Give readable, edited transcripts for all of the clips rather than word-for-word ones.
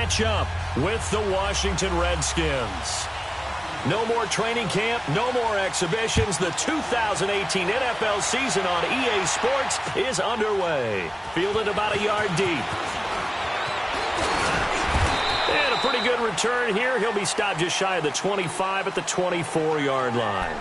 match up with the Washington Redskins. No more training camp, no more exhibitions. The 2018 NFL season on EA Sports is underway. Fielded about a yard deep. And a pretty good return here. He'll be stopped just shy of the 25 at the 24-yard line.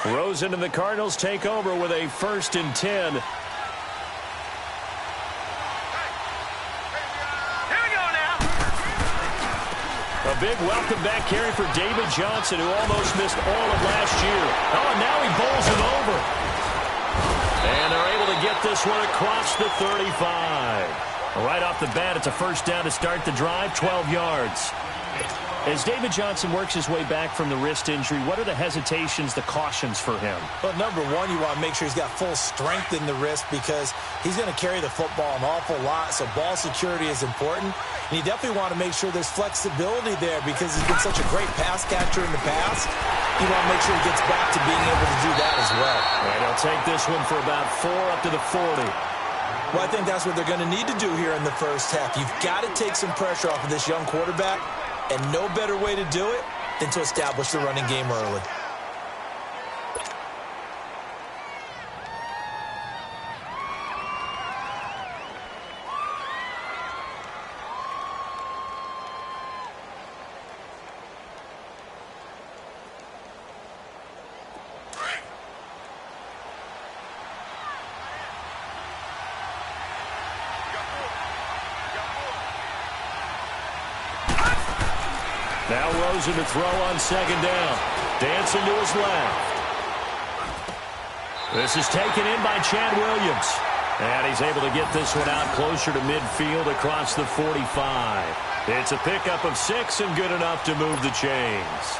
Rosen and the Cardinals take over with a 1st and 10. Here we go now. A big welcome back carry for David Johnson, who almost missed all of last year. Oh, and now he bowls him over. And they're able to get this one across the 35. Right off the bat, it's a 1st down to start the drive, 12 yards. As David Johnson works his way back from the wrist injury, what are the hesitations, the cautions for him? Well, number one, you want to make sure he's got full strength in the wrist because he's going to carry the football an awful lot, so ball security is important. And you definitely want to make sure there's flexibility there because he's been such a great pass catcher in the past. You want to make sure he gets back to being able to do that as well. And he'll take this one for about 4 up to the 40. Well, I think that's what they're going to need to do here in the first half. You've got to take some pressure off of this young quarterback. And no better way to do it than to establish the running game early. Now Rosen to throw on 2nd down. Dancing to his left. This is taken in by Chad Williams. And he's able to get this one out closer to midfield across the 45. It's a pickup of 6 and good enough to move the chains.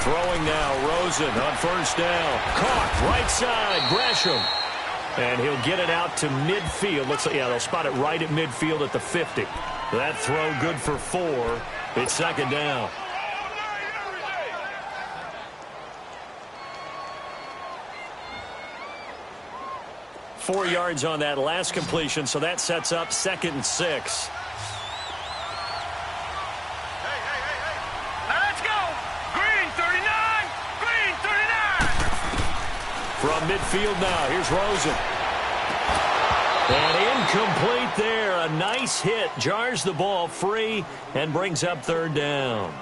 Throwing now, Rosen on 1st down. Caught, right side, Gresham. And he'll get it out to midfield. Looks like, yeah, they'll spot it right at midfield at the 50. That throw good for 4. It's 2nd down. Four yards on that last completion, so that sets up 2nd and 6. From midfield now, here's Rosen. And incomplete there. A nice hit. Jars the ball free and brings up 3rd down.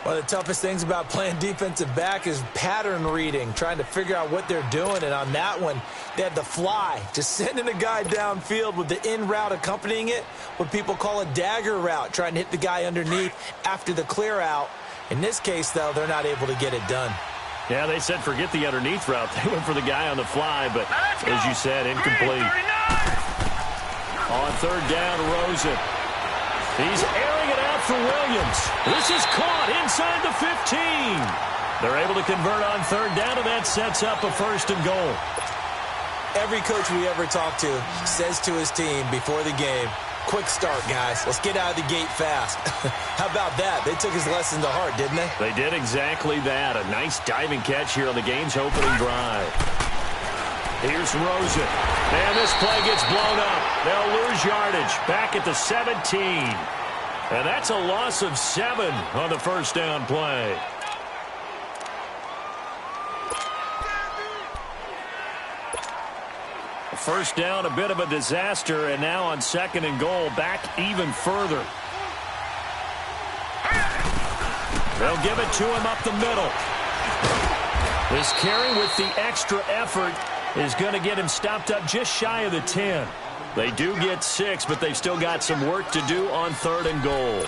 One of the toughest things about playing defensive back is pattern reading, trying to figure out what they're doing. And on that one, they had the fly, just sending a guy downfield with the in route accompanying it, what people call a dagger route, trying to hit the guy underneath after the clear out. In this case, though, they're not able to get it done. Yeah, they said forget the underneath route. They went for the guy on the fly, but as you said, incomplete. On 3rd down, Rosen. He's airing it out for Williams. This is caught inside the 15. They're able to convert on 3rd down, and that sets up a 1st and goal. Every coach we ever talk to says to his team before the game, quick start, guys. Let's get out of the gate fast. How about that? They took his lesson to heart, didn't they? They did exactly that. A nice diving catch here on the game's opening drive. Here's Rosen. And this play gets blown up. They'll lose yardage back at the 17. And that's a loss of 7 on the 1st down play. First down, a bit of a disaster, and now on 2nd and goal, back even further. They'll give it to him up the middle. This carry with the extra effort is going to get him stopped up just shy of the 10. They do get 6, but they've still got some work to do on 3rd and goal.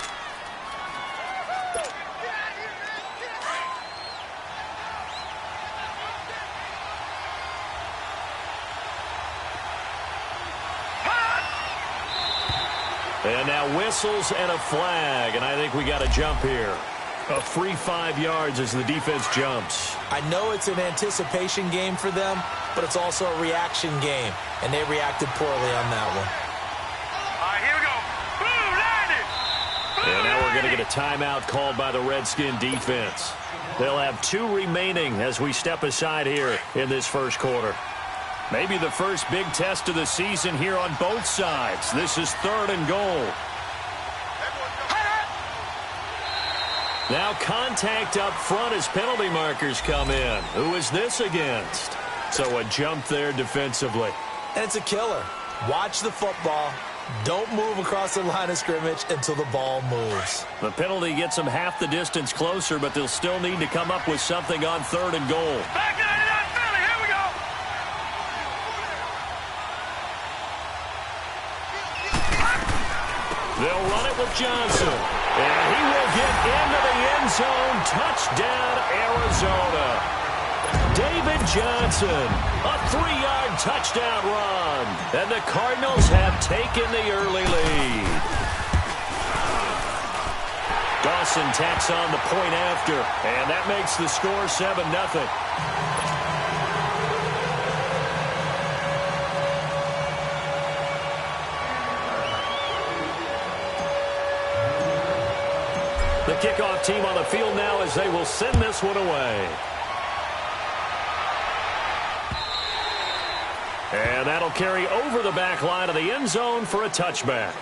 And now whistles and a flag, and I think we got a jump here. A free 5 yards as the defense jumps. I know it's an anticipation game for them, but it's also a reaction game, and they reacted poorly on that one. All right, here we go. Boom, landed. And now we're going to get a timeout called by the Redskin defense. They'll have 2 remaining as we step aside here in this first quarter. Maybe the first big test of the season here on both sides. This is 3rd and goal. Now contact up front as penalty markers come in. Who is this against? So a jump there defensively. And it's a killer. Watch the football. Don't move across the line of scrimmage until the ball moves. The penalty gets them half the distance closer, but they'll still need to come up with something on 3rd and goal. Back in that Philly. Here we go. They'll run it with Johnson. And he will get into the end zone. Touchdown, Arizona. David Johnson, a 3-yard touchdown run. And the Cardinals have taken the early lead. Dawson tacks on the point after. And that makes the score 7-0. The kickoff team on the field now as they will send this one away. And that'll carry over the back line of the end zone for a touchback.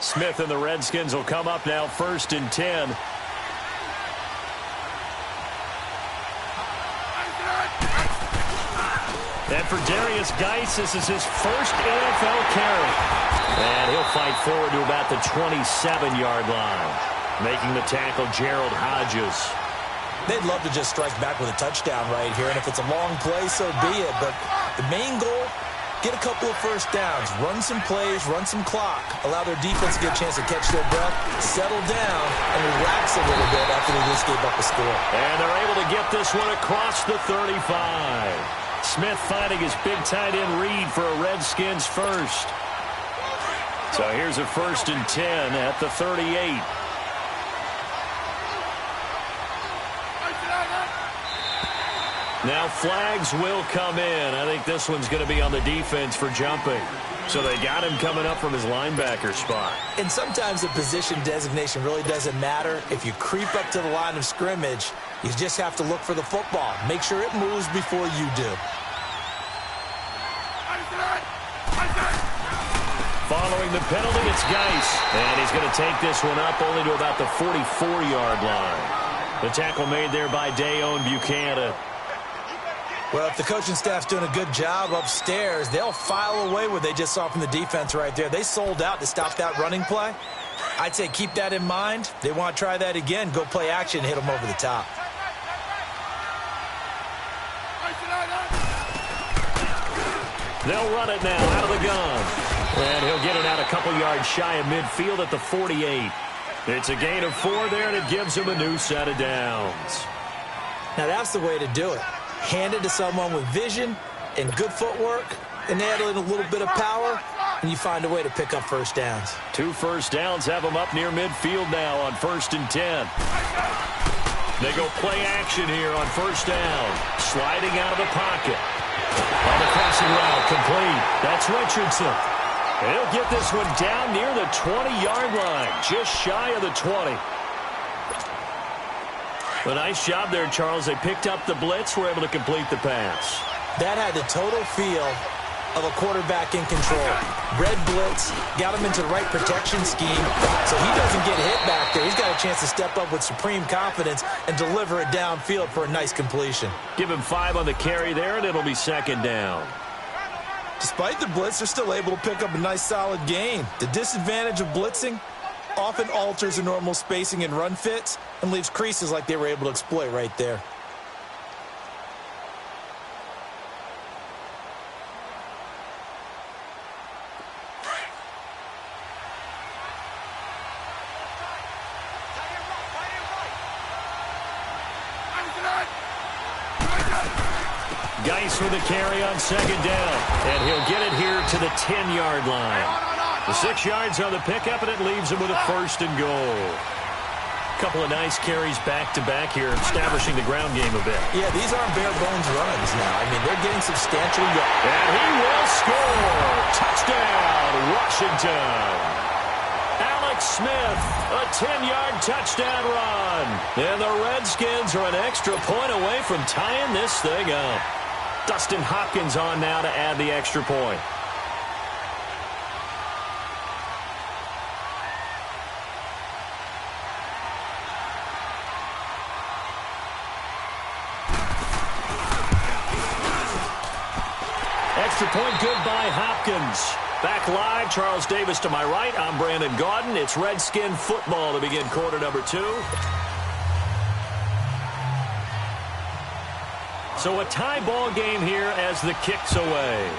Smith and the Redskins will come up now 1st and 10. And for Darius Geis, this is his first NFL carry. And he'll fight forward to about the 27-yard line. Making the tackle, Gerald Hodges. They'd love to just strike back with a touchdown right here, and if it's a long play, so be it. But the main goal, get a couple of first downs, run some plays, run some clock, allow their defense to get a chance to catch their breath, settle down, and relax a little bit after they just gave up a score. And they're able to get this one across the 35. Smith finding his big tight end read for a Redskins first. So here's a 1st and 10 at the 38. Now flags will come in. I think this one's going to be on the defense for jumping. So they got him coming up from his linebacker spot. And sometimes the position designation really doesn't matter. If you creep up to the line of scrimmage, you just have to look for the football. Make sure it moves before you do. Following the penalty, it's Geis. And he's going to take this one up only to about the 44-yard line. The tackle made there by Dayon Buchanan. Well, if the coaching staff's doing a good job upstairs, they'll file away what they just saw from the defense right there. They sold out to stop that running play. I'd say keep that in mind. They want to try that again. Go play action, hit them over the top. They'll run it now out of the gun. And he'll get it out a couple yards shy of midfield at the 48. It's a gain of 4 there, and it gives him a new set of downs. Now, that's the way to do it. Hand it to someone with vision and good footwork, and add in a little bit of power, and you find a way to pick up first downs. 2 first downs have them up near midfield now on 1st and 10. They go play action here on 1st down. Sliding out of the pocket. On the passing route, complete. That's Richardson. He'll get this one down near the 20-yard line, just shy of the 20. A nice job there, Charles. They picked up the blitz, were able to complete the pass. That had the total feel of a quarterback in control. Red blitz, got him into the right protection scheme, so he doesn't get hit back there. He's got a chance to step up with supreme confidence and deliver it downfield for a nice completion. Give him 5 on the carry there, and it'll be 2nd down. Despite the blitz, they're still able to pick up a nice, solid gain. The disadvantage of blitzing often alters the normal spacing and run fits and leaves creases like they were able to exploit right there. Geis with the carry on second down, and he'll get it here to the 10-yard line. The 6 yards on the pickup, and it leaves him with a first and goal. Couple of nice carries back-to-back here, establishing the ground game a bit. Yeah, these aren't bare-bones runs now. I mean, they're getting substantial yards. And he will score! Touchdown, Washington! Alex Smith, a 10-yard touchdown run. And the Redskins are an extra point away from tying this thing up. Dustin Hopkins on now to add the extra point. Extra point good by Hopkins. Back live, Charles Davis to my right. I'm Brandon Gaudin. It's Redskin football to begin quarter number 2. So a tie ball game here as the kick's away.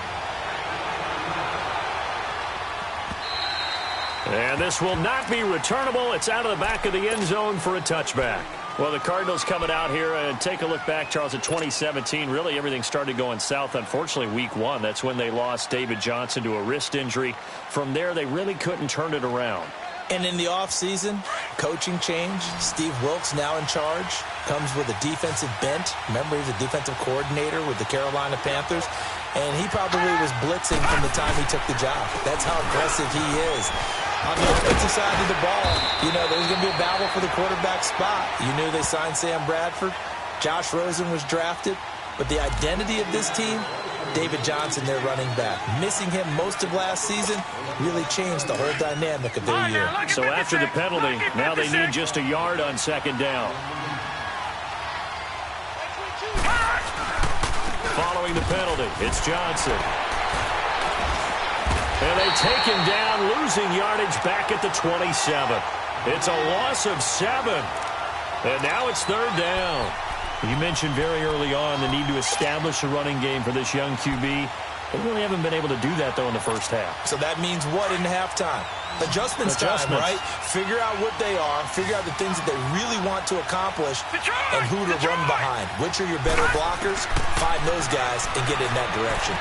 And this will not be returnable. It's out of the back of the end zone for a touchback. Well, the Cardinals coming out here and take a look back, Charles, at 2017. Really, everything started going south, unfortunately, week 1. That's when they lost David Johnson to a wrist injury. From there, they really couldn't turn it around. And in the offseason, coaching change. Steve Wilks now in charge. Comes with a defensive bent. Remember, he's a defensive coordinator with the Carolina Panthers. And he probably was blitzing from the time he took the job. That's how aggressive he is. On the offensive side of the ball, you know, there's going to be a battle for the quarterback spot. You knew they signed Sam Bradford. Josh Rosen was drafted. But the identity of this team, David Johnson, their running back. Missing him most of last season really changed the whole dynamic of their year. So after the penalty, now they need just a yard on second down. Following the penalty, it's Johnson. And they take him down, losing yardage back at the 27. It's a loss of 7. And now it's third down. You mentioned very early on the need to establish a running game for this young QB. They really haven't been able to do that, though, in the first half. So that means what in halftime? Adjustments time, right? Figure out what they are, figure out the things that they really want to accomplish, and who to run behind. Which are your better blockers? Find those guys and get in that direction.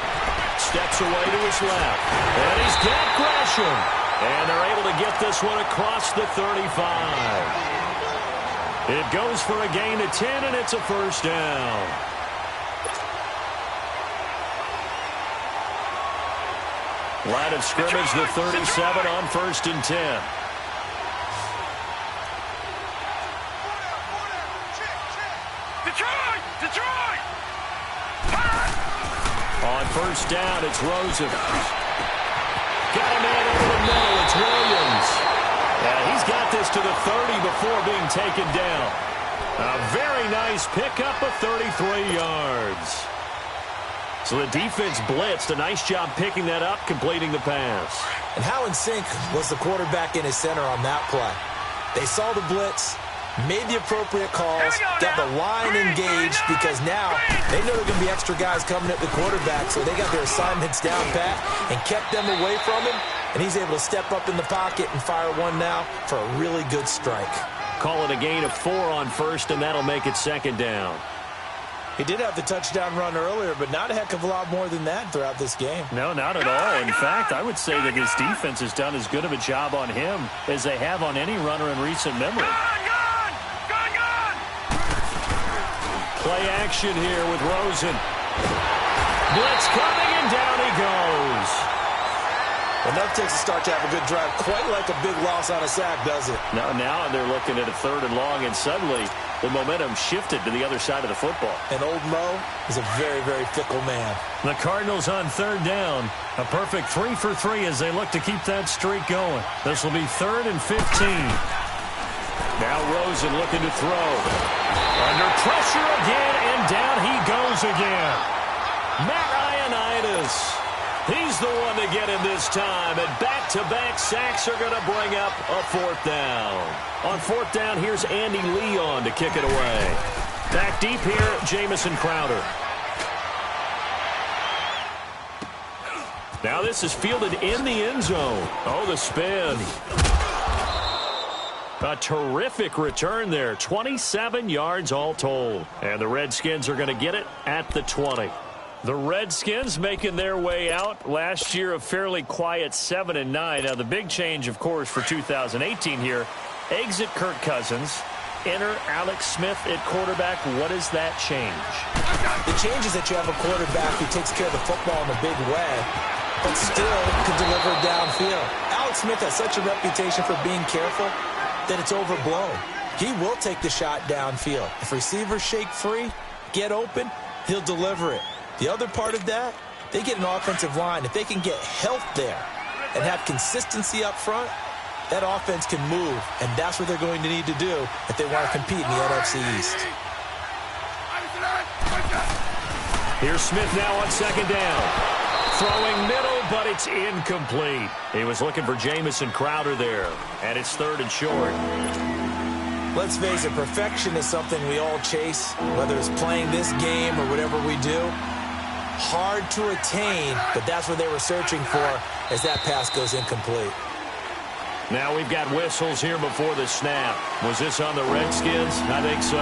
Steps away to his left. And he's got Gresham. And they're able to get this one across the 35. It goes for a gain of 10, and it's a first down. Line of scrimmage, the 37 on 1st and 10. Detroit! On first down, it's Rosen. Got a man over the middle. It's Williams. And he's got this to the 30 before being taken down. A very nice pickup of 33 yards. So the defense blitzed. A nice job picking that up, completing the pass. And how in sync was the quarterback in his center on that play? They saw the blitz, made the appropriate calls, got the line engaged, because now they know there are going to be extra guys coming at the quarterback, so they got their assignments down pat and kept them away from him, and he's able to step up in the pocket and fire one now for a really good strike. Call it a gain of 4 on first, and that'll make it second down. He did have the touchdown run earlier, but not a heck of a lot more than that throughout this game. No, not at all. In fact, I would say that his defense has done as good of a job on him as they have on any runner in recent memory. Gone! Play action here with Rosen. Blitz coming, and down he goes. Well, that takes a start to have a good drive. Quite like a big loss on a sack, does it? Now they're looking at a 3rd and long, and suddenly the momentum shifted to the other side of the football. And old Mo is a very, very fickle man. The Cardinals on 3rd down. A perfect 3 for 3 as they look to keep that streak going. This will be 3rd and 15. Now Rosen looking to throw. Under pressure again, and down he goes again. Matt Ioannidis. He's the one to get him this time, and back-to-back sacks are going to bring up a fourth down. On fourth down, here's Andy Leon to kick it away. Back deep here, Jamison Crowder. Now this is fielded in the end zone. Oh, the spin. A terrific return there. 27 yards all told. And the Redskins are going to get it at the 20. The Redskins making their way out. Last year, a fairly quiet 7-9. Now, the big change, of course, for 2018 here, exit Kirk Cousins, enter Alex Smith at quarterback. What does that change? The change is that you have a quarterback who takes care of the football in a big way, but still can deliver downfield. Alex Smith has such a reputation for being careful that it's overblown. He will take the shot downfield. If receivers shake free, get open, he'll deliver it. The other part of that, they get an offensive line. If they can get health there and have consistency up front, that offense can move, and that's what they're going to need to do if they want to compete in the NFC East. Here's Smith now on second down. Throwing middle, but it's incomplete. He was looking for Jamison Crowder there, and it's third and short. Let's face it, perfection is something we all chase, whether it's playing this game or whatever we do. Hard to attain, but that's what they were searching for as that pass goes incomplete. Now we've got whistles here before the snap. Was this on the Redskins? I think so.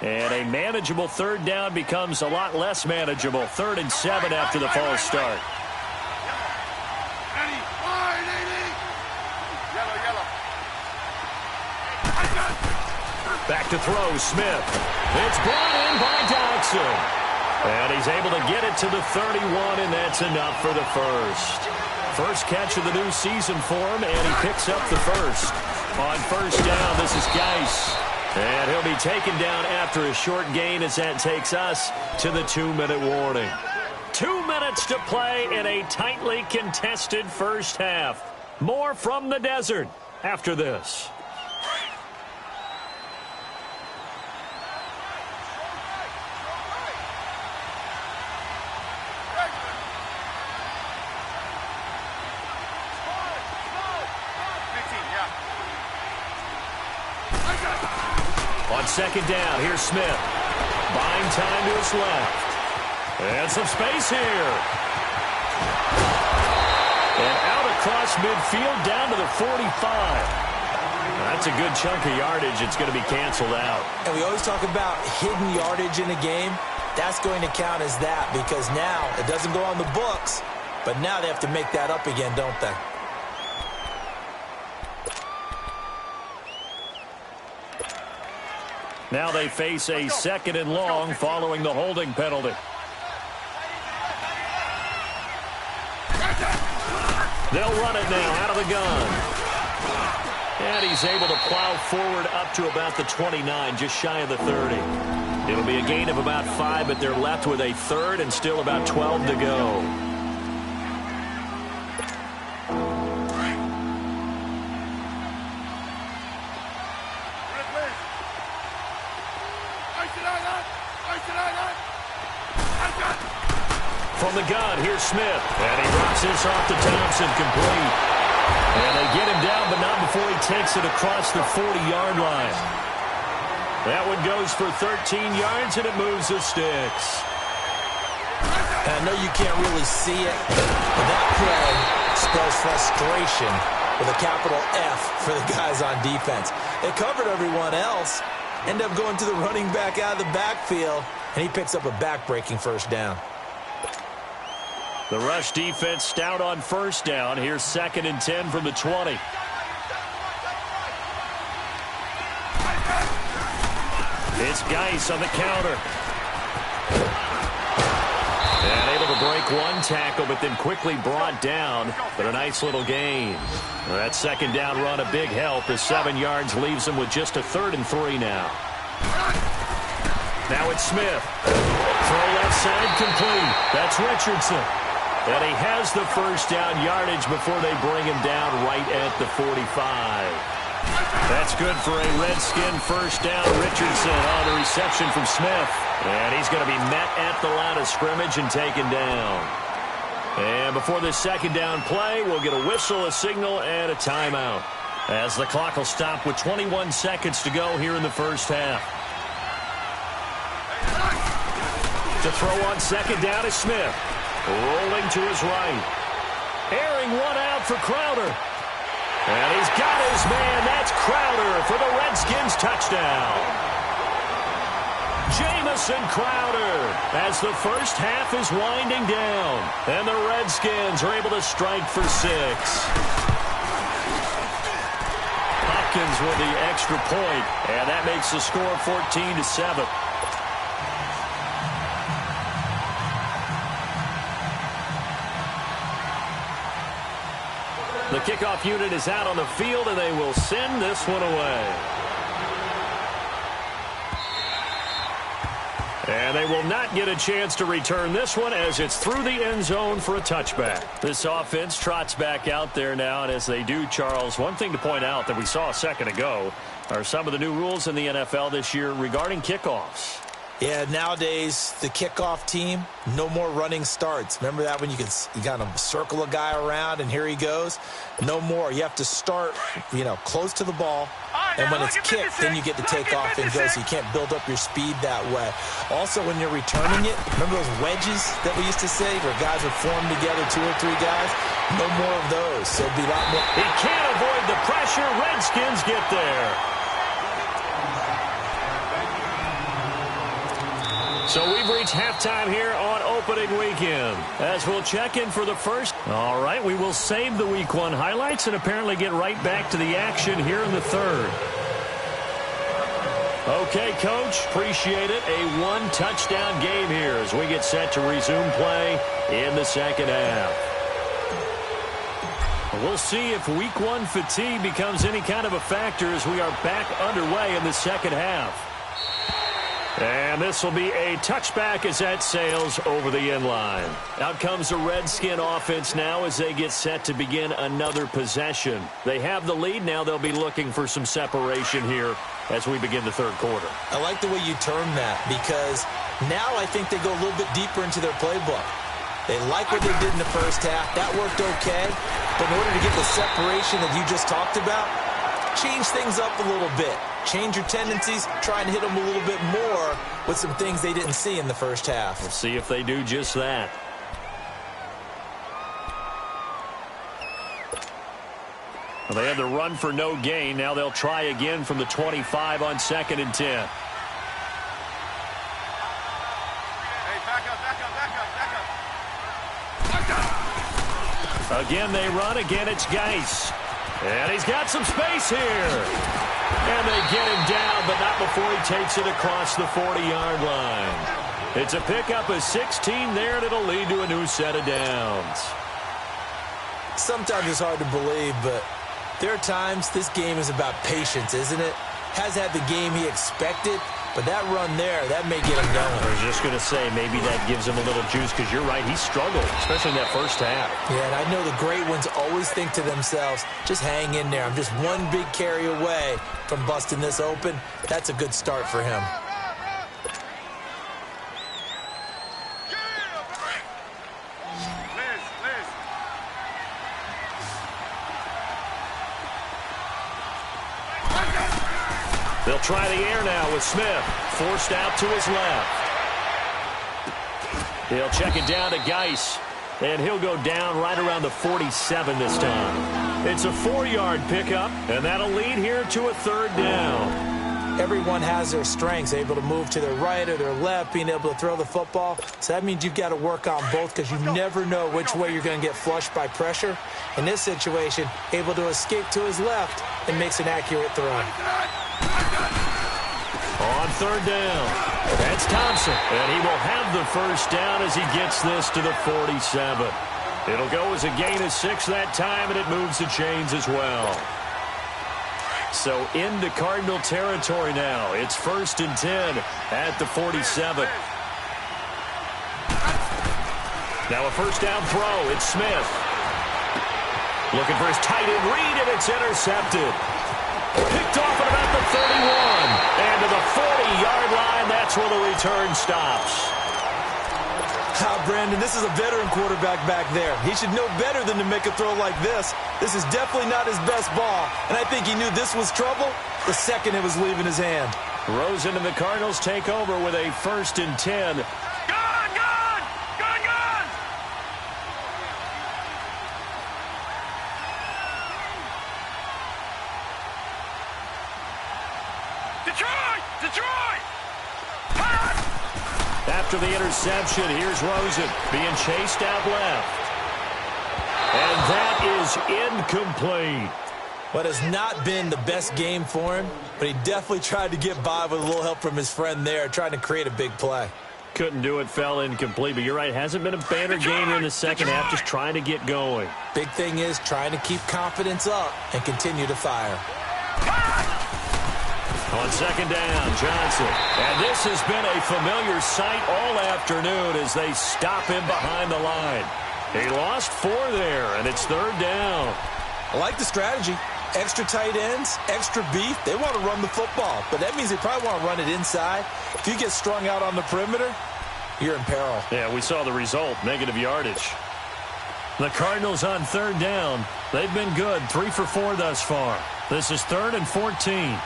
And a manageable third down becomes a lot less manageable. 3rd and 7 after the false start. Back to throw, Smith. It's brought in by Dodson. And he's able to get it to the 31, and that's enough for the first. First catch of the new season for him, and he picks up the first. On first down, this is Geis. And he'll be taken down after a short gain as that takes us to the 2-minute warning. 2 minutes to play in a tightly contested first half. More from the desert after this. On second down, here's Smith. Buying time to his left. And some space here. And out across midfield down to the 45. That's a good chunk of yardage. It's going to be canceled out. And we always talk about hidden yardage in a game. That's going to count as that because now it doesn't go on the books, but now they have to make that up again, don't they? Now they face a 2nd and long following the holding penalty. They'll run it now out of the gun. And he's able to plow forward up to about the 29, just shy of the 30. It'll be a gain of about 5, but they're left with a 3rd and still about 12 to go. From the gun, here's Smith. And he drops this off to Thompson, complete. And they get him down, but not before he takes it across the 40-yard line. That one goes for 13 yards, and it moves the sticks. And I know you can't really see it, but that play spells frustration with a capital F for the guys on defense. They covered everyone else, end up going to the running back out of the backfield, and he picks up a back-breaking first down. The rush defense stout on first down. Here's 2nd and 10 from the 20. It's Geis on the counter. And able to break one tackle, but then quickly brought down. But a nice little gain. That 2nd down run, a big help. The 7 yards leaves them with just a 3rd and 3 now. Now it's Smith. Throw left side complete. That's Richardson. And he has the first down yardage before they bring him down right at the 45. That's good for a Redskin first down. Richardson on the reception from Smith. And he's going to be met at the line of scrimmage and taken down. And before this second down play, we'll get a whistle, a signal, and a timeout, as the clock will stop with 21 seconds to go here in the first half. To throw on second down is Smith. Rolling to his right. Airing one out for Crowder. And he's got his man. That's Crowder for the Redskins touchdown. Jamison Crowder as the first half is winding down. And the Redskins are able to strike for 6. Hopkins with the extra point, and that makes the score 14-7. The kickoff unit is out on the field, and they will send this one away. And they will not get a chance to return this one as it's through the end zone for a touchback. This offense trots back out there now, and as they do, Charles, one thing to point out that we saw a second ago are some of the new rules in the NFL this year regarding kickoffs. Yeah, nowadays, the kickoff team, no more running starts. Remember that when you kind of circle a guy around and here he goes? No more. You have to start, close to the ball. And when it's kicked, then you get to take off and go, so you can't build up your speed that way. Also, when you're returning it, remember those wedges that we used to say where guys would form together, 2 or 3 guys? No more of those, so it'd be a lot more. He can't avoid the pressure. Redskins get there. So we've reached halftime here on opening weekend, as we'll check in for the first. All right, we will save the Week 1 highlights and apparently get right back to the action here in the third. Okay, Coach, appreciate it. A 1-touchdown game here as we get set to resume play in the second half. We'll see if Week 1 fatigue becomes any kind of a factor as we are back underway in the second half. And this will be a touchback as that sails over the end line. Out comes the Redskin offense now as they get set to begin another possession. They have the lead. Now they'll be looking for some separation here as we begin the third quarter. I like the way you term that, because now I think they go a little bit deeper into their playbook. They like what they did in the first half. That worked okay. But in order to get the separation that you just talked about, change things up a little bit. Change your tendencies, try and hit them a little bit more with some things they didn't see in the first half. We'll see if they do just that. Well, they had the run for no gain. Now they'll try again from the 25 on 2nd and 10. Hey, back up. Again, they run. Again, it's Geis. And he's got some space here. And they get him down, but not before he takes it across the 40-yard line. It's a pickup of 16 there, and it'll lead to a new set of downs. Sometimes it's hard to believe, but there are times this game is about patience, isn't it? Has had the game he expected, but that run there, that may get him going. I was just going to say, maybe that gives him a little juice, because you're right, he struggled, especially in that first half. Yeah, and I know the great ones always think to themselves, just hang in there. I'm just one big carry away from busting this open. That's a good start for him. They'll try the air now with Smith. Forced out to his left. He'll check it down to Geis. And he'll go down right around the 47 this time. It's a 4-yard pickup, and that'll lead here to a third down. Everyone has their strengths, able to move to their right or their left, being able to throw the football. So that means you've got to work on both, because you never know which way you're going to get flushed by pressure. In this situation, able to escape to his left and makes an accurate throw. On third down, that's Thompson, and he will have the first down as he gets this to the 47. It'll go as a gain of 6 that time, and it moves the chains as well. So into Cardinal territory now. It's 1st and 10 at the 47. Now a first down throw. It's Smith. Looking for his tight end read, and it's intercepted. Picked off at about the 31. And to the 40-yard line, that's where the return stops. Brandon, this is a veteran quarterback back there. He should know better than to make a throw like this. This is definitely not his best ball, and I think he knew this was trouble the second it was leaving his hand. Rosen and the Cardinals take over with a 1st and 10. Gun! Gun! Gun! Gun! Detroit! Detroit! After the interception, here's Rosen being chased out left. And that is incomplete. What has not been the best game for him, but he definitely tried to get by with a little help from his friend there, trying to create a big play. Couldn't do it, fell incomplete, but you're right, hasn't been a banner game here in the second half, just trying to get going. Big thing is trying to keep confidence up and continue to fire. On 2nd down, Johnson. And this has been a familiar sight all afternoon as they stop him behind the line. He lost 4 there, and it's 3rd down. I like the strategy. Extra tight ends, extra beef. They want to run the football, but that means they probably want to run it inside. If you get strung out on the perimeter, you're in peril. Yeah, we saw the result, negative yardage. The Cardinals on 3rd down. They've been good, 3 for 4 thus far. This is 3rd and 14.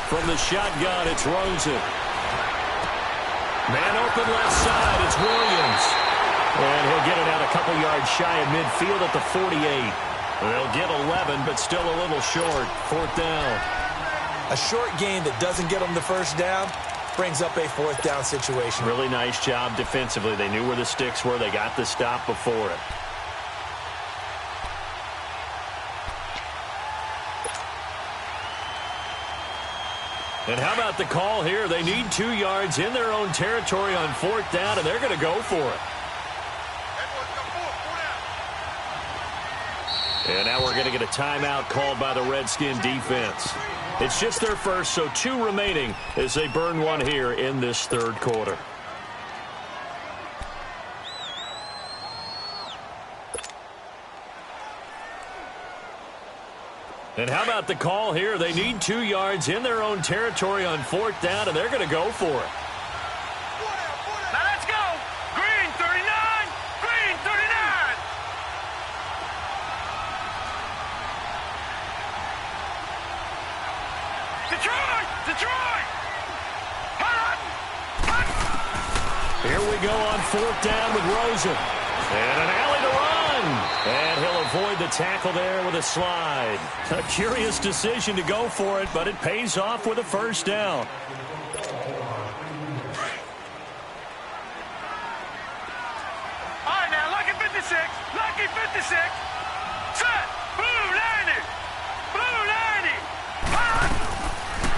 From the shotgun, it's Rosen. Man open left side, it's Williams. And he'll get it out a couple yards shy of midfield at the 48. They'll get 11, but still a little short. 4th down. A short gain that doesn't get them the 1st down brings up a 4th down situation. Really nice job defensively. They knew where the sticks were. They got the stop before it. And how about the call here? They need 2 yards in their own territory on 4th down, and they're going to go for it. And now we're going to get a timeout called by the Redskin defense. It's just their first, so 2 remaining as they burn 1 here in this 3rd quarter. And how about the call here? They need 2 yards in their own territory on 4th down, and they're going to go for it. Now let's go! Green 39! Green 39! Detroit! Detroit! Here we go on 4th down with Rosen. And an alley to run. And he'll avoid the tackle there with a slide. A curious decision to go for it, but it pays off with a 1st down. All right, now, lucky 56. Lucky 56. Set. Blue 90. Blue 90.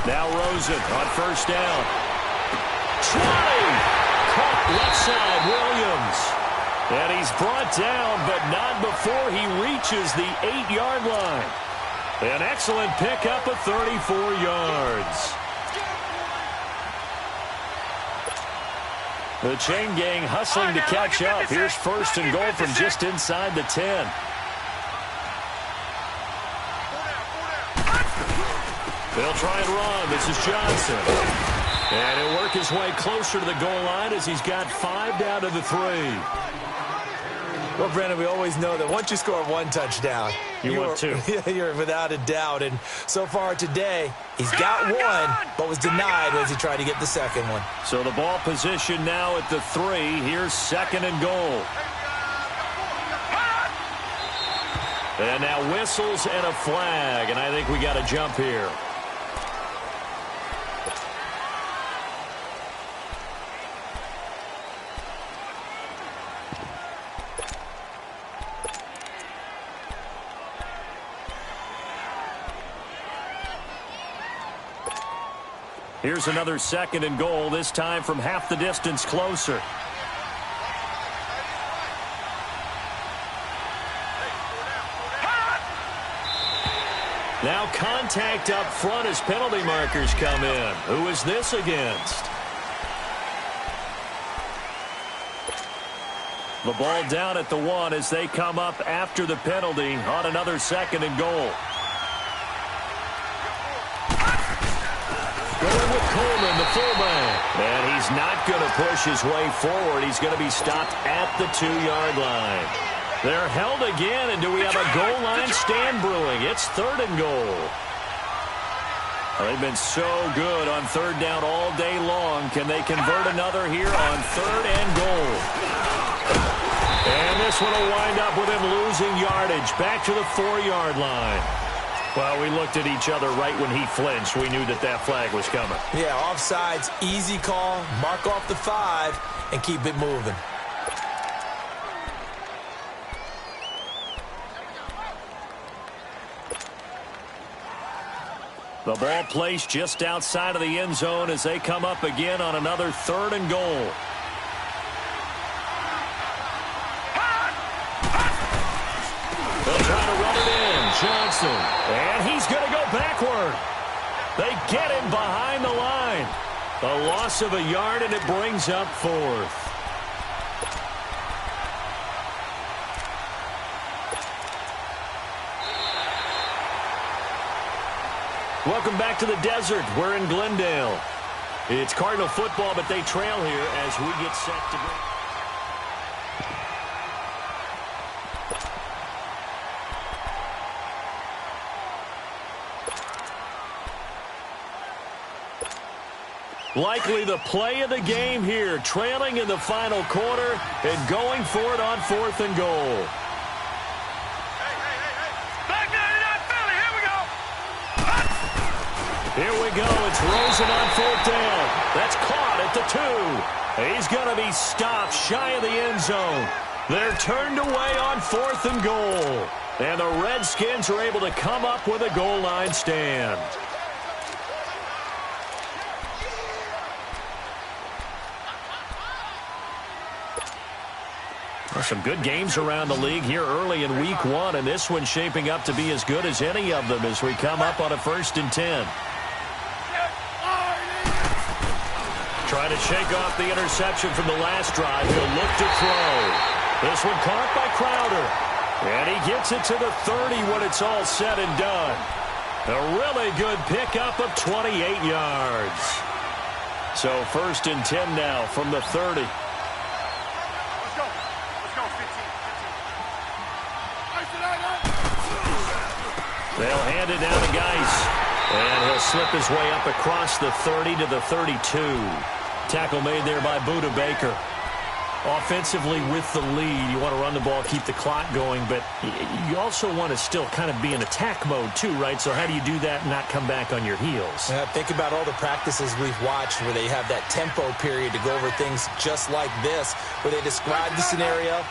Now Rosen on 1st down. 20. Caught left side, Williams. And he's brought down, but not before he reaches the 8-yard line. An excellent pickup of 34 yards. The chain gang hustling to catch up. Here's 1st and goal from just inside the 10. They'll try and run. This is Johnson. And he'll work his way closer to the goal line as he's got 5 down to the 3. Well, Brandon, we always know that once you score 1 touchdown, want 2. You're without a doubt. And so far today, he's got 1, but was denied as he tried to get the 2nd one. So the ball position now at the 3. Here's 2nd and goal. And now whistles and a flag, and I think we got a jump here. Here's another 2nd and goal, this time from half the distance closer. Now contact up front as penalty markers come in. Who is this against? The ball down at the 1 as they come up after the penalty on another 2nd and goal. to Coleman, the fullback. And he's not going to push his way forward. He's going to be stopped at the 2-yard line. They're held again, and do we have a goal line stand brewing? It's 3rd and goal. They've been so good on 3rd down all day long. Can they convert another here on 3rd and goal? And this one will wind up with him losing yardage back to the 4-yard line. Well, we looked at each other right when he flinched. We knew that that flag was coming. Yeah, offsides, easy call. Mark off the 5 and keep it moving. The ball placed just outside of the end zone as they come up again on another 3rd and goal. They'll try to run it in. Johnson. And he's going to go backward. They get him behind the line. A loss of a yard, and it brings up 4th. Welcome back to the desert. We're in Glendale. It's Cardinal football, but they trail here as we get set to go. Likely the play of the game here, trailing in the final quarter and going for it on 4th and goal. Here we go. It's Rosen on 4th down. That's caught at the 2. He's going to be stopped shy of the end zone. They're turned away on 4th and goal. And the Redskins are able to come up with a goal line stand. Some good games around the league here early in week 1, and this one's shaping up to be as good as any of them as we come up on a 1st and 10. Trying to shake off the interception from the last drive. He'll look to throw. This one caught by Crowder. And he gets it to the 30 when it's all said and done. A really good pickup of 28 yards. So 1st and 10 now from the 30. Let's go. Let's go, 15. They'll hand it down to Geis. And he'll slip his way up across the 30 to the 32. Tackle made there by Buda Baker. Offensively with the lead, you want to run the ball, keep the clock going, but you also want to still kind of be in attack mode too, right? So how do you do that and not come back on your heels? Think about all the practices we've watched where they have that tempo period to go over things just like this, where they describe the scenario,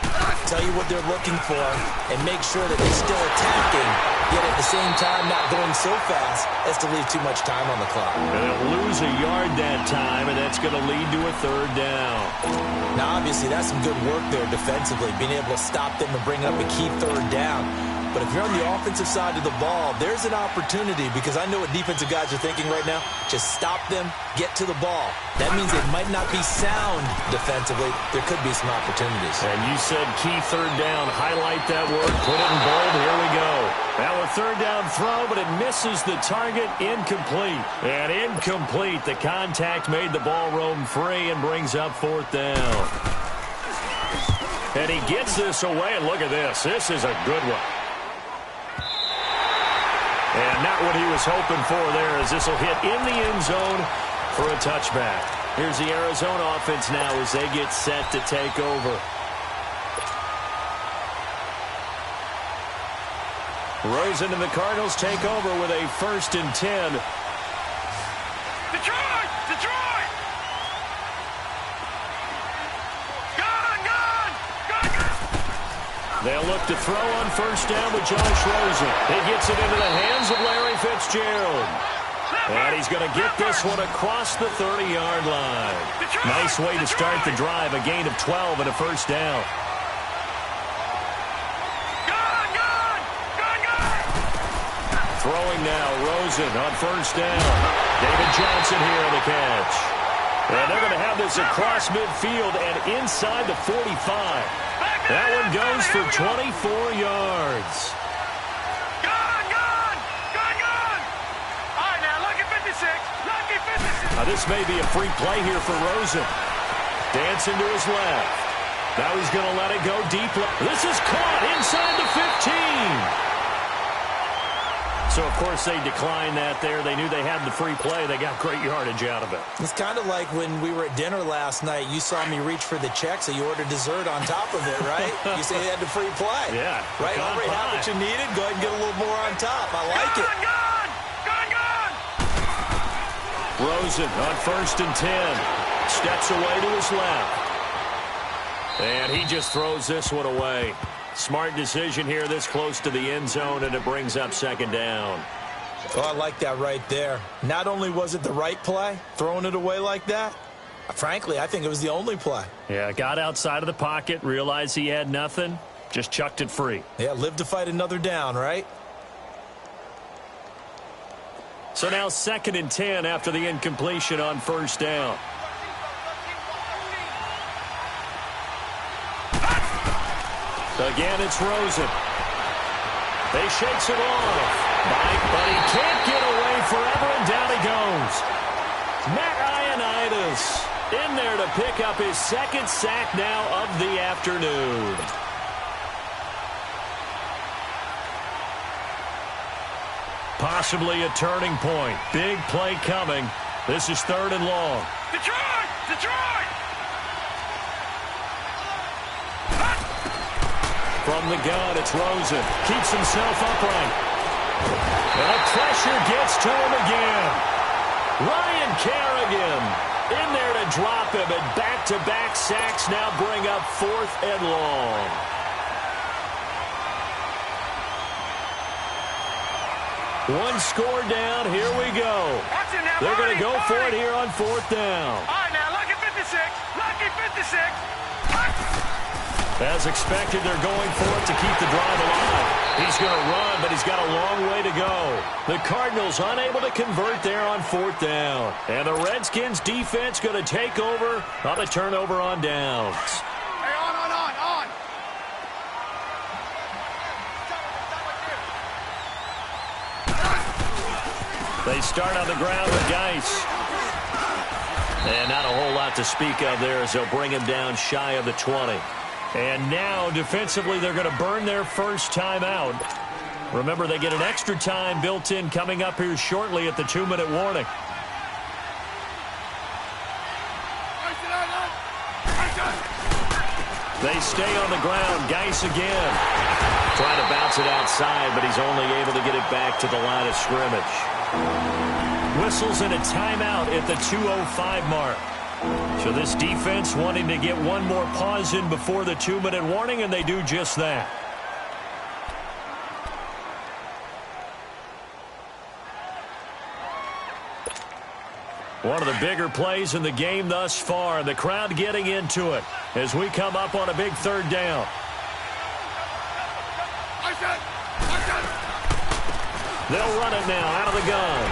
tell you what they're looking for, and make sure that they're still attacking, yet at the same time not going so fast as to leave too much time on the clock. And they'll lose a yard that time, and that's going to lead to a 3rd down. Now, obviously, that's some good work there defensively, being able to stop them and bring up a key 3rd down. But if you're on the offensive side of the ball, there's an opportunity, because I know what defensive guys are thinking right now. Just stop them, get to the ball. That means it might not be sound defensively. There could be some opportunities. And you said key 3rd down. Highlight that word. Put it in bold. Here we go. Now a 3rd down throw, but it misses the target. Incomplete. And incomplete. The contact made the ball roam free and brings up 4th down. And he gets this away, and look at this. This is a good one. And not what he was hoping for there, as this will hit in the end zone for a touchback. Here's the Arizona offense now as they get set to take over. Rosen and the Cardinals take over with a 1st and 10. Detroit! Detroit! Gun! Gun! Gun! They'll look to throw on 1st down with Josh Rosen. He gets it into the hands of Larry Fitzgerald. And he's going to get this one across the 30-yard line. Nice way to start the drive, a gain of 12 and a 1st down. Throwing now, Rosen on 1st down. David Johnson here on the catch. And they're going to have this across midfield and inside the 45. That one goes for 24 yards. Gun! Gun! Gun! Gun! All right, now, lucky 56. Lucky 56. A This may be a free play here for Rosen. Dancing to his left. Now he's going to let it go deep. This is caught inside the 15. So, of course, they declined that there. They knew they had the free play. They got great yardage out of it. It's kind of like when we were at dinner last night. You saw me reach for the check, so you ordered dessert on top of it, right? You say you had the free play. Yeah. Right? Already have what you needed. Go ahead and get a little more on top. I like it. Gone! Rosen on 1st and 10. Steps away to his left. And he just throws this one away. Smart decision here this close to the end zone, and it brings up 2nd down. Oh, I like that right there. Not only was it the right play, throwing it away like that, frankly, I think it was the only play. Yeah, got outside of the pocket, realized he had nothing, just chucked it free. Yeah, live to fight another down, right? So now 2nd and 10 after the incompletion on 1st down. Again, it's Rosen. They shakes it off. But he can't get away forever, and down he goes. Matt Ioannidis in there to pick up his 2nd sack now of the afternoon. Possibly a turning point. Big play coming. This is 3rd and long. Detroit! From the gun, it's Rosen. Keeps himself upright. And the pressure gets to him again. Ryan Kerrigan in there to drop him, and back-to-back sacks now bring up 4th and long. One score down. Here we go. They're going to go for it here on 4th down. All right, now, lucky 56. Lucky 56. As expected, they're going for it to keep the drive alive. He's going to run, but he's got a long way to go. The Cardinals unable to convert there on 4th down. And the Redskins defense going to take over on a turnover on downs. Hey, on. They start on the ground with Geis. And not a whole lot to speak of there as they'll bring him down shy of the 20. And now, defensively, they're going to burn their first time out. Remember, they get an extra time built in coming up here shortly at the 2-minute warning. They stay on the ground. Geis again. Trying to bounce it outside, but he's only able to get it back to the line of scrimmage. Whistles and a timeout at the 2:05 mark. So this defense wanting to get one more pause in before the 2-minute warning, and they do just that. One of the bigger plays in the game thus far. The crowd getting into it as we come up on a big 3rd down. They'll run it now out of the gun.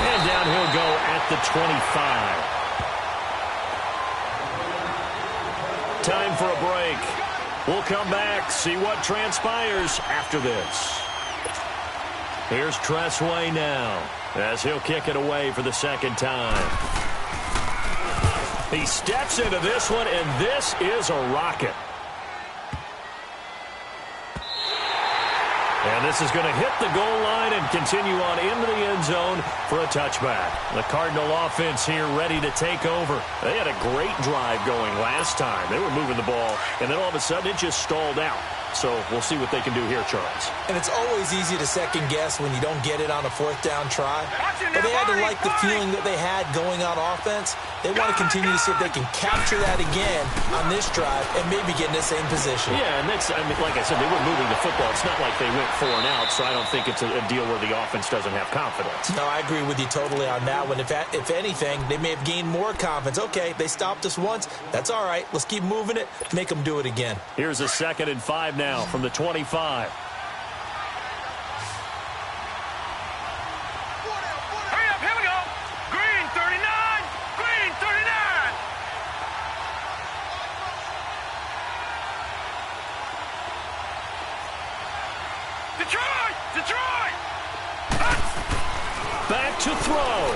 And down he'll go at the 25. Time for a break. We'll come back, see what transpires after this. Here's Tressway now as he'll kick it away for the 2nd time. He steps into this one, and this is a rocket. And this is going to hit the goal line and continue on into the end zone for a touchback. The Cardinal offense here ready to take over. They had a great drive going last time. They were moving the ball, and then all of a sudden it just stalled out. So we'll see what they can do here, Charles. And it's always easy to second guess when you don't get it on a 4th down try. But they had to like the feeling that they had going on offense. They want to continue to see if they can capture that again on this drive and maybe get in the same position. Yeah, and that's, I mean, like I said, they were moving the football. It's not like they went 4 and out, so I don't think it's a deal where the offense doesn't have confidence. No, I agree with you totally on that one. If anything, they may have gained more confidence. Okay, they stopped us once. That's all right. Let's keep moving it. Make them do it again. Here's a 2nd and 5 now from the 25. Hurry up, here we go. Green 39. Green 39. Detroit. Back to throw.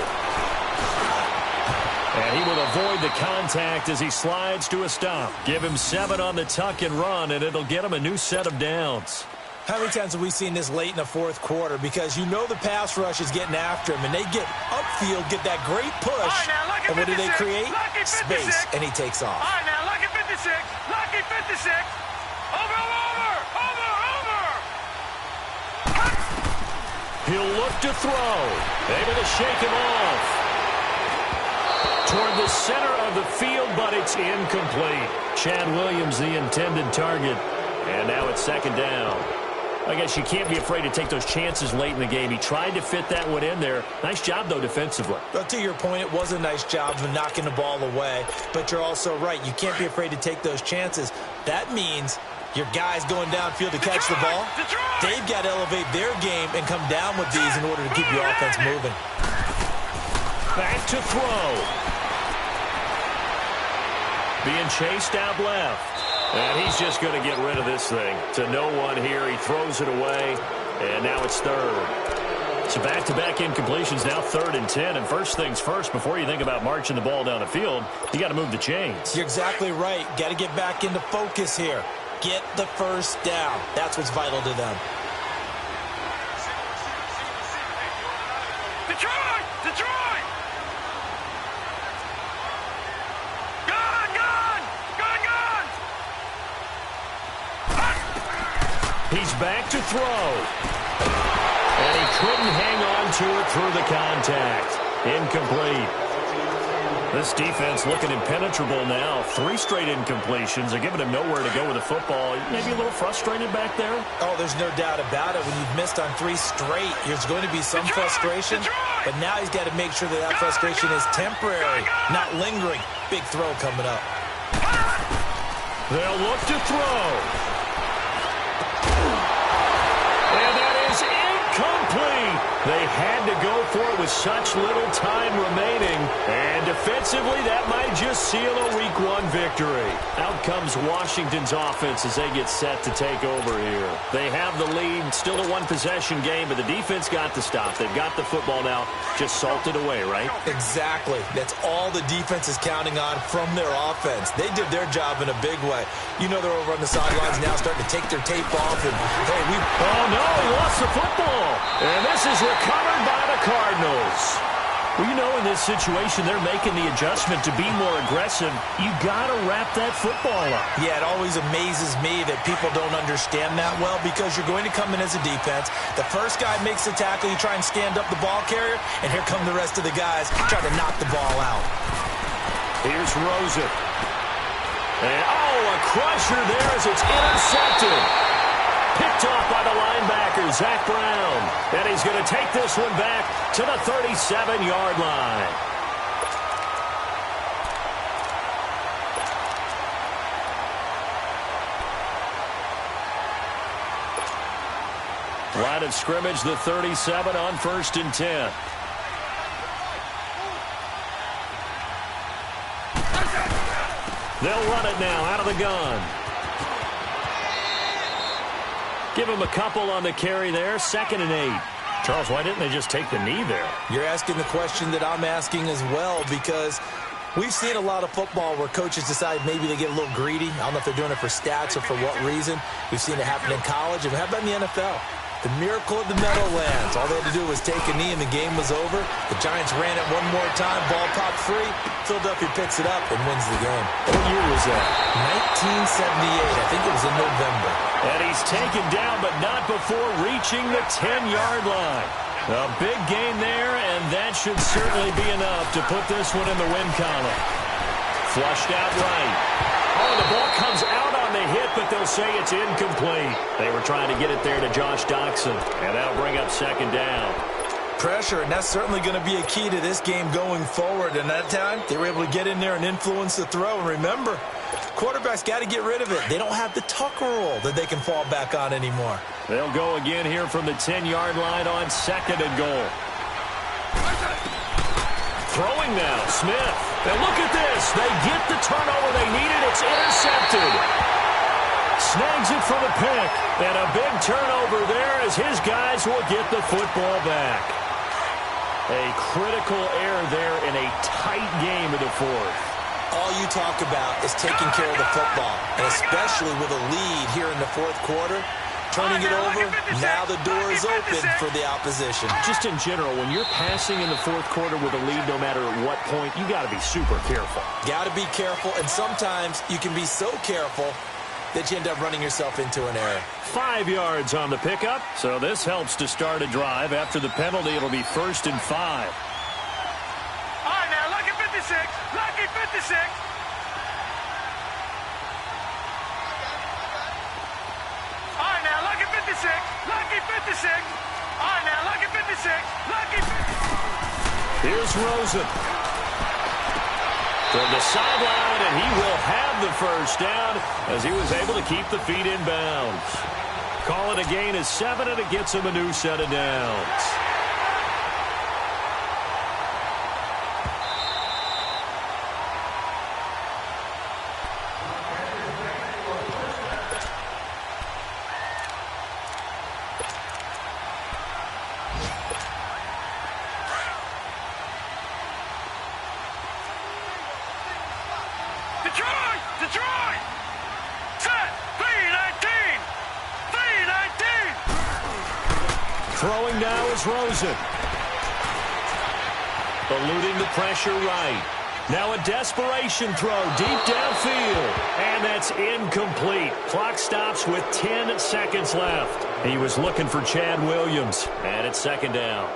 avoid the contact as he slides to a stop. Give him 7 on the tuck and run, and it'll get him a new set of downs. How many times have we seen this late in the fourth quarter? Because you know the pass rush is getting after him, and they get upfield, get that great push, and what do they create? Space, and he takes off. All right, now, lucky 56, lucky 56. Over. He'll look to throw. Able to shake him off. Toward the center of the field, but it's incomplete. Chad Williams, the intended target. And now it's second down. I guess you can't be afraid to take those chances late in the game. He tried to fit that one in there. Nice job, though, defensively. Well, to your point, it was a nice job of knocking the ball away. But you're also right. You can't be afraid to take those chances. That means your guys going downfield to catch the ball, they've got to elevate their game and come down with these in order to keep your offense moving. Back to throw. Being chased out left. And he's just going to get rid of this thing. To no one here. He throws it away. And now it's third. So back-to-back incompletions, now 3rd and 10. And first things first, before you think about marching the ball down the field, you got to move the chains. You're exactly right. Got to get back into focus here. Get the first down. That's what's vital to them. Detroit! He's back to throw. And he couldn't hang on to it through the contact. Incomplete. This defense looking impenetrable now. 3 straight incompletions. They're giving him nowhere to go with the football. Maybe a little frustrated back there? Oh, there's no doubt about it. When you've missed on 3 straight, there's going to be some frustration. But now he's got to make sure that frustration is temporary, not lingering. Big throw coming up. They'll look to throw. And that is incomplete. They had to go for it with such little time remaining. And defensively, that might just seal a Week 1 victory. Out comes Washington's offense as they get set to take over here. They have the lead, still a 1-possession game, but the defense got the stop. They've got the football now, just salted away, right? Exactly. That's all the defense is counting on from their offense. They did their job in a big way. You know they're over on the sidelines now starting to take their tape off. And, hey, oh, no, he lost the football. And this is recovered by the Cardinals. Well, you know, in this situation, they're making the adjustment to be more aggressive. You got to wrap that football up. Yeah, it always amazes me that people don't understand that well because you're going to come in as a defense. The first guy makes the tackle, you try and stand up the ball carrier, and here come the rest of the guys trying to knock the ball out. Here's Rosen. And, a crusher there as it's intercepted. Picked off by the linebacker, Zach Brown. And he's going to take this one back to the 37-yard line. Line of scrimmage, the 37 on 1st and 10. They'll run it now out of the gun. Give him a couple on the carry there. 2nd and 8. Charles, why didn't they just take the knee there? You're asking the question that I'm asking as well because we've seen a lot of football where coaches decide maybe they get a little greedy. I don't know if they're doing it for stats or for what reason. We've seen it happen in college. And how about in the NFL? The miracle of the Meadowlands. All they had to do was take a knee and the game was over. The Giants ran it one more time. Ball popped free. Philadelphia picks it up and wins the game. What year was that? 1978. I think it was in November. And he's taken down, but not before reaching the 10-yard line. A big gain there, and that should certainly be enough to put this one in the win column. Flushed out right. Oh, the ball comes out on the hit, but they'll say it's incomplete. They were trying to get it there to Josh Doxson, and that'll bring up 2nd down. Pressure, and that's certainly going to be a key to this game going forward. And that time, they were able to get in there and influence the throw. And remember, quarterbacks got to get rid of it. They don't have the tuck rule that they can fall back on anymore. They'll go again here from the 10-yard line on 2nd and goal. Throwing now, Smith. And look at this. They get the turnover they needed. It's intercepted. Snags it for the pick. And a big turnover there as his guys will get the football back. A critical error there in a tight game of the fourth. All you talk about is taking care of the football, and especially with a lead here in the fourth quarter. Turning it over, now the door is open for the opposition. Just in general, when you're passing in the fourth quarter with a lead, no matter at what point, you got to be super careful. Got to be careful, and sometimes you can be so careful that you end up running yourself into an error. 5 yards on the pickup, so this helps to start a drive. After the penalty, it'll be 1st and 5. All right, now, lucky 56. Lucky 56. All right, now, lucky 56. Lucky 56. All right, now, lucky 56. Lucky 56. Here's Rosen. From the sideline, and he will have the first down as he was able to keep the feet in bounds. Call it a gain of 7, and it gets him a new set of downs. Detroit! Detroit! Set! 319! 319! Throwing now is Rosen. Eluding the pressure right. Now a desperation throw deep downfield. And that's incomplete. Clock stops with 10 seconds left. He was looking for Chad Williams. And it's 2nd down.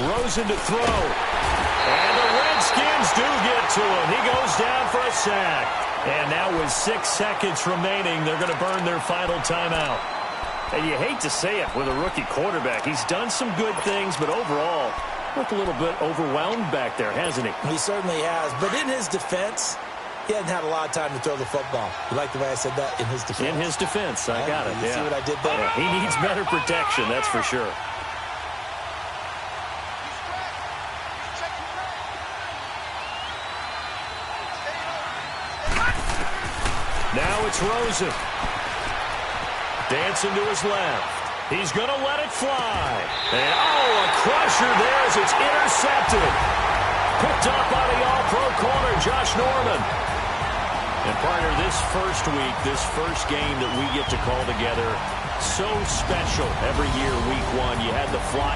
Rosen to throw. And the Redskins do get to him. He goes down for a sack. And now with 6 seconds remaining, they're going to burn their final timeout. And you hate to say it with a rookie quarterback. He's done some good things, but overall, looked a little bit overwhelmed back there, hasn't he? He certainly has. But in his defense, he hadn't had a lot of time to throw the football. You like the way I said that? In his defense. In his defense. I got it. You see what I did there? Yeah, he needs better protection, that's for sure. Now it's Rosen. Dancing to his left. He's going to let it fly. And, a crusher there as it's intercepted. Picked up by the all-pro corner, Josh Norman. And, partner, this first week, this first game that we get to call together, so special every year, week 1. You had the fly.